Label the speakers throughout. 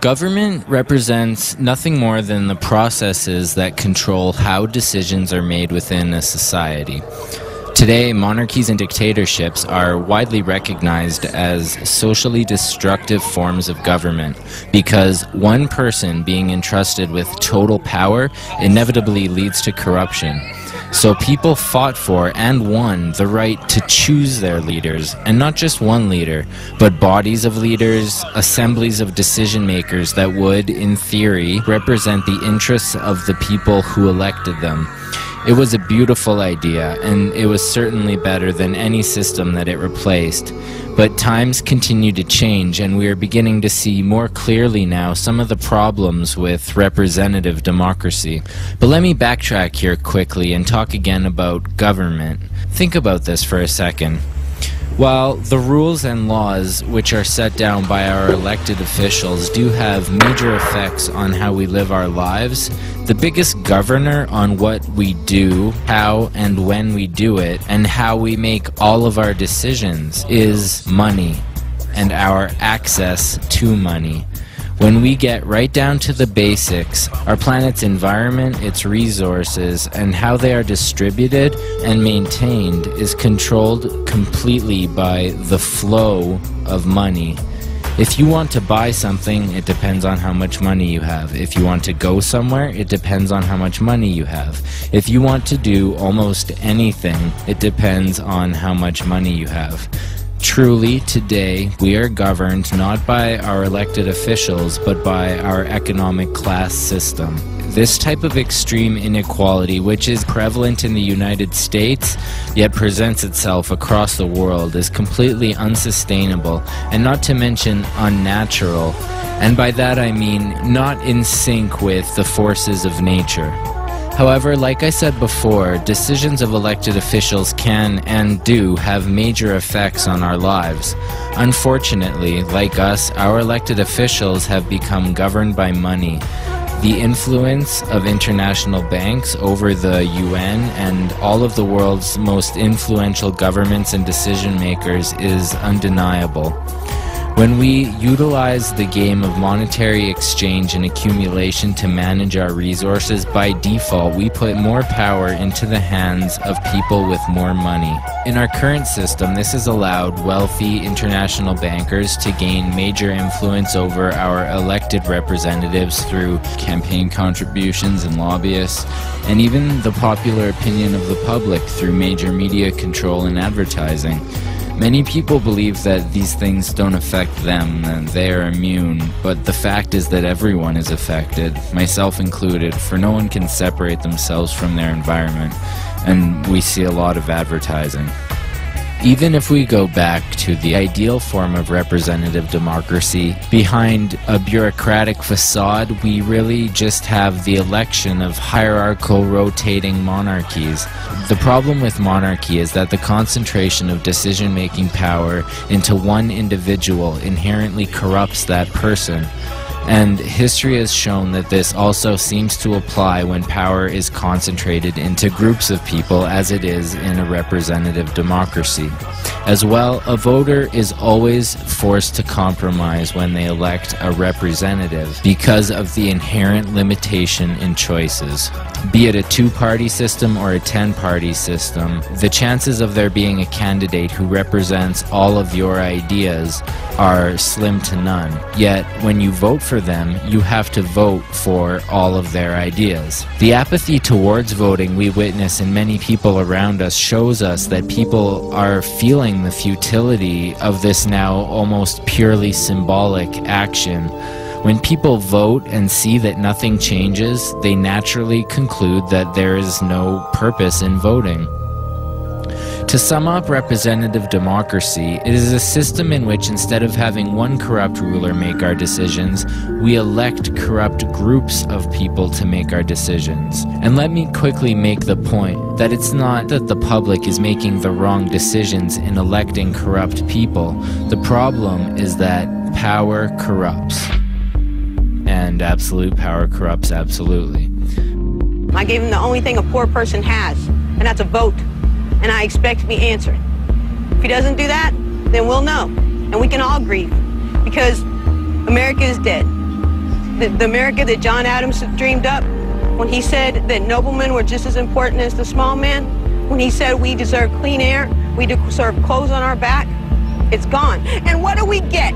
Speaker 1: Government represents nothing more than the processes that control how decisions are made within a society. Today, monarchies and dictatorships are widely recognized as socially destructive forms of government because one person being entrusted with total power inevitably leads to corruption. So people fought for and won the right to choose their leaders, and not just one leader, but bodies of leaders, assemblies of decision makers that would, in theory, represent the interests of the people who elected them. It was a beautiful idea, and it was certainly better than any system that it replaced. But times continue to change, and we are beginning to see more clearly now some of the problems with representative democracy. But let me backtrack here quickly and talk again about government. Think about this for a second. While the rules and laws which are set down by our elected officials do have major effects on how we live our lives, the biggest governor on what we do, how and when we do it, and how we make all of our decisions is money and our access to money. When we get right down to the basics, our planet's environment, its resources, and how they are distributed and maintained is controlled completely by the flow of money. If you want to buy something, it depends on how much money you have. If you want to go somewhere, it depends on how much money you have. If you want to do almost anything, it depends on how much money you have. Truly, today, we are governed not by our elected officials, but by our economic class system. This type of extreme inequality, which is prevalent in the United States, yet presents itself across the world, is completely unsustainable, and not to mention unnatural. And by that I mean not in sync with the forces of nature. However, like I said before, decisions of elected officials can and do have major effects on our lives. Unfortunately, like us, our elected officials have become governed by money. The influence of international banks over the UN and all of the world's most influential governments and decision makers is undeniable. When we utilize the game of monetary exchange and accumulation to manage our resources, by default we put more power into the hands of people with more money. In our current system, this has allowed wealthy international bankers to gain major influence over our elected representatives through campaign contributions and lobbyists, and even the popular opinion of the public through major media control and advertising. Many people believe that these things don't affect them and they are immune, but the fact is that everyone is affected, myself included, for no one can separate themselves from their environment, and we see a lot of advertising. Even if we go back to the ideal form of representative democracy, behind a bureaucratic facade, we really just have the election of hierarchical rotating monarchies. The problem with monarchy is that the concentration of decision-making power into one individual inherently corrupts that person. And history has shown that this also seems to apply when power is concentrated into groups of people, as it is in a representative democracy. As well, a voter is always forced to compromise when they elect a representative because of the inherent limitation in choices. Be it a two-party system or a 10-party system, the chances of there being a candidate who represents all of your ideas are slim to none. Yet, when you vote for them, you have to vote for all of their ideas. The apathy towards voting we witness in many people around us shows us that people are feeling the futility of this now almost purely symbolic action. When people vote and see that nothing changes, they naturally conclude that there is no purpose in voting. To sum up representative democracy, it is a system in which instead of having one corrupt ruler make our decisions, we elect corrupt groups of people to make our decisions. And let me quickly make the point that it's not that the public is making the wrong decisions in electing corrupt people. The problem is that power corrupts. And absolute power corrupts absolutely.
Speaker 2: I gave him the only thing a poor person has, and that's a vote. And I expect to be answered. If he doesn't do that, then we'll know. And we can all grieve. Because America is dead. the America that John Adams dreamed up, when he said that noblemen were just as important as the small man, when he said we deserve clean air, we deserve clothes on our back, it's gone. And what do we get?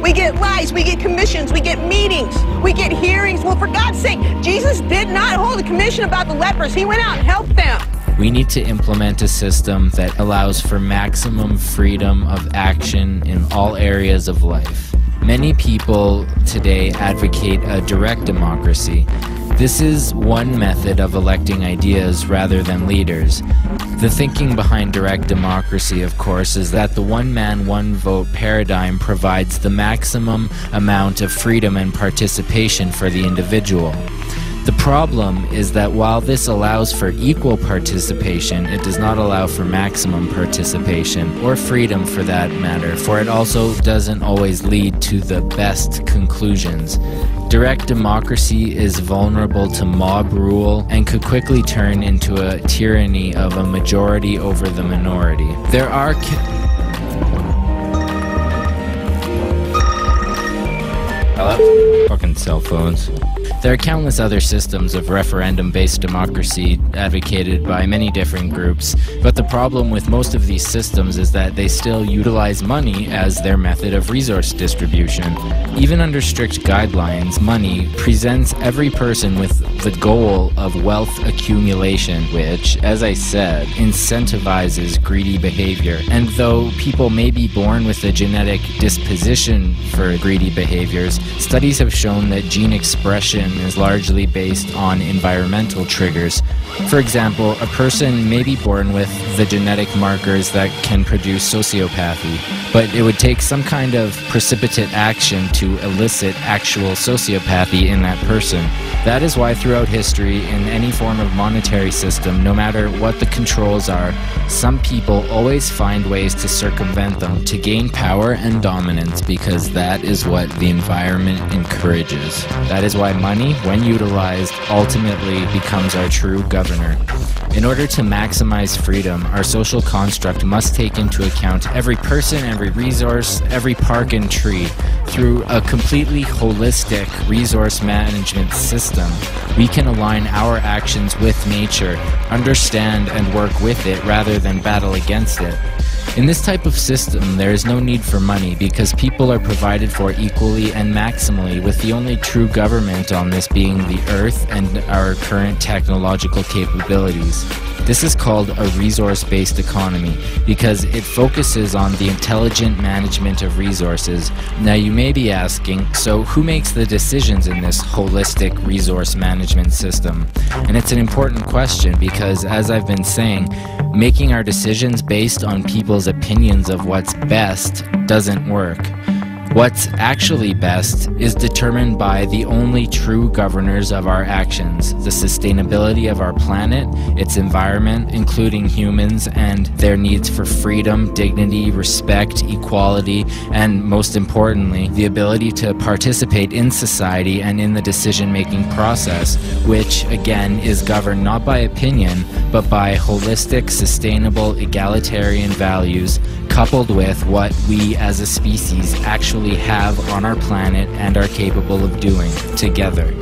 Speaker 2: We get lies, we get commissions, we get meetings, we get hearings. Well, for God's sake, Jesus did not hold a commission about the lepers. He went out and helped them.
Speaker 1: We need to implement a system that allows for maximum freedom of action in all areas of life. Many people today advocate a direct democracy. This is one method of electing ideas rather than leaders. The thinking behind direct democracy, of course, is that the one-man, one-vote paradigm provides the maximum amount of freedom and participation for the individual. The problem is that while this allows for equal participation, it does not allow for maximum participation, or freedom for that matter, for it also doesn't always lead to the best conclusions. Direct democracy is vulnerable to mob rule and could quickly turn into a tyranny of a majority over the minority. There are Hello? Fucking cell phones. There are countless other systems of referendum-based democracy advocated by many different groups, but the problem with most of these systems is that they still utilize money as their method of resource distribution. Even under strict guidelines, money presents every person with the goal of wealth accumulation, which, as I said, incentivizes greedy behavior. And though people may be born with a genetic disposition for greedy behaviors, studies have shown that gene expression is largely based on environmental triggers. For example, a person may be born with the genetic markers that can produce sociopathy, but it would take some kind of precipitate action to elicit actual sociopathy in that person. That is why throughout history, in any form of monetary system, no matter what the controls are, some people always find ways to circumvent them, to gain power and dominance, because that is what the environment encourages. That is why money, when utilized, ultimately becomes our true governor. In order to maximize freedom, our social construct must take into account every person, every resource, every park and tree. Through a completely holistic resource management system, we can align our actions with nature, understand and work with it rather than battle against it. In this type of system, there is no need for money because people are provided for equally and maximally, with the only true government on this being the Earth and our current technological capabilities. This is called a resource-based economy because it focuses on the intelligent management of resources. Now you may be asking, so who makes the decisions in this holistic resource management system? And it's an important question because, as I've been saying, making our decisions based on people's opinions of what's best doesn't work. What's actually best is determined by the only true governors of our actions, the sustainability of our planet, its environment, including humans, and their needs for freedom, dignity, respect, equality, and most importantly, the ability to participate in society and in the decision-making process, which, again, is governed not by opinion, but by holistic, sustainable, egalitarian values, coupled with what we as a species actually have on our planet and are capable of doing together.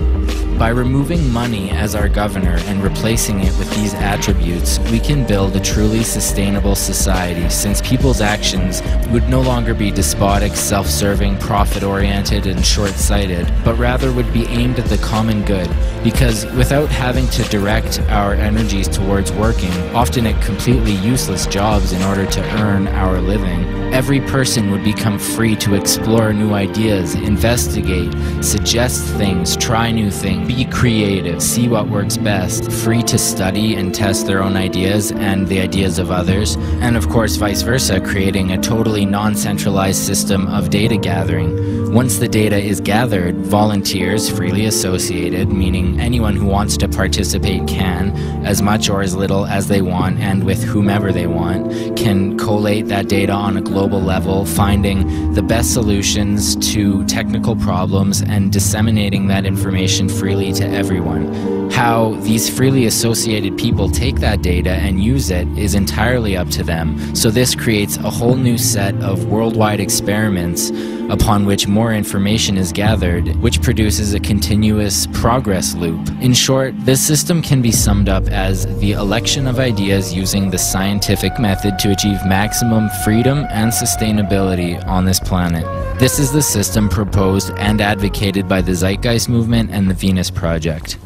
Speaker 1: By removing money as our governor and replacing it with these attributes, we can build a truly sustainable society, since people's actions would no longer be despotic, self-serving, profit-oriented, and short-sighted, but rather would be aimed at the common good, because without having to direct our energies towards working, often at completely useless jobs in order to earn our living, every person would become free to explore new ideas, investigate, suggest things, try new things, be creative, see what works best, free to study and test their own ideas and the ideas of others, and of course vice versa, creating a totally non-centralized system of data gathering. Once the data is gathered, volunteers, freely associated, meaning anyone who wants to participate can, as much or as little as they want and with whomever they want, can collate that data on a global level, finding the best solutions to technical problems and disseminating that information freely to everyone. How these freely associated people take that data and use it is entirely up to them. So this creates a whole new set of worldwide experiments upon which more information is gathered, which produces a continuous progress loop. In short, this system can be summed up as the election of ideas using the scientific method to achieve maximum freedom and sustainability on this planet. This is the system proposed and advocated by the Zeitgeist movement and the Venus Project.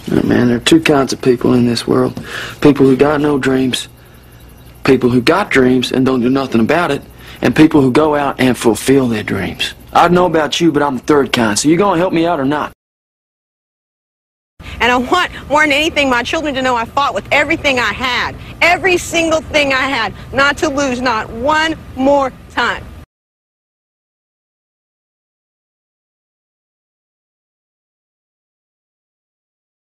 Speaker 3: Man, there are two kinds of people in this world. People who got no dreams, people who got dreams and don't do nothing about it, and people who go out and fulfill their dreams. I don't know about you, but I'm the third kind, so you gonna help me out or not?
Speaker 2: And I want, more than anything, my children to know I fought with everything I had. Every single thing I had, not to lose, not one more time.